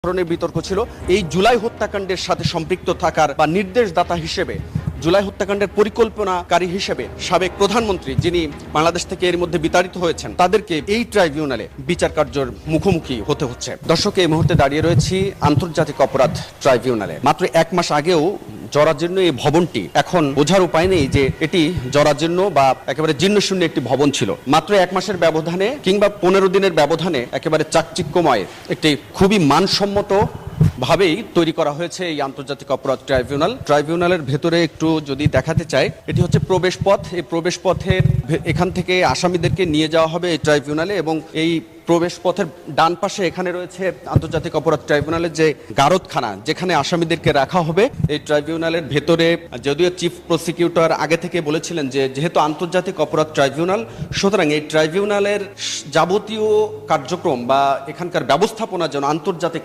ধরনের বিতর্ক ছিল এই জুলাই হত্যাকাণ্ডের সাথে সম্পৃক্ত থাকার বা নির্দেশদাতা হিসেবে জুলাই হত্যাকাণ্ডের পরিকল্পনাকারী হিসেবে সাবেক প্রধানমন্ত্রী যিনি বাংলাদেশ থেকে এর মধ্যে বিতাড়িত হয়েছেন তাদেরকে এই ট্রাইব্যুনালে বিচার কার্যের মুখোমুখি হতে হচ্ছে। দর্শক, এই মুহূর্তে দাঁড়িয়ে রয়েছি আন্তর্জাতিক অপরাধ ট্রাইব্যুনালে। মাত্র 1 মাস আগেও জরাজীর্ণ এই ভবনটি এখন বোঝার উপায় নেই যে এটি জরাজীর্ণ বা একেবারে জীর্ণশূন্য একটি ভবন ছিল। মাত্র 1 মাসের ব্যবধানে কিংবা 15 দিনের ব্যবধানে একেবারে চাকচিক্যময় একটি খুবই মানসম্মত ভাবেই তৈরি করা হয়েছে এই আন্তর্জাতিক অপরাধ ট্রাইব্যুনালের ভেতরে একটু যদি দেখাতে চাই, এটি হচ্ছে প্রবেশ পথ। এই প্রবেশ পথের এখান থেকে আসামিদেরকে নিয়ে যাওয়া হবে এই ট্রাইব্যুনালে এবং এই প্রবেশ পথের ডান পাশে এখানে রয়েছে আন্তর্জাতিক অপরাধ ট্রাইব্যুনালের যে গারদখানা, যেখানে আসামিদেরকে রাখা হবে। এই ট্রাইব্যুনালের ভেতরে যদিও চিফ প্রসিকিউটর আগে থেকে বলেছিলেন যে যেহেতু আন্তর্জাতিক অপরাধ ট্রাইব্যুনাল, সুতরাং এই ট্রাইব্যুনালের যাবতীয় কার্যক্রম বা এখানকার ব্যবস্থাপনা যেন আন্তর্জাতিক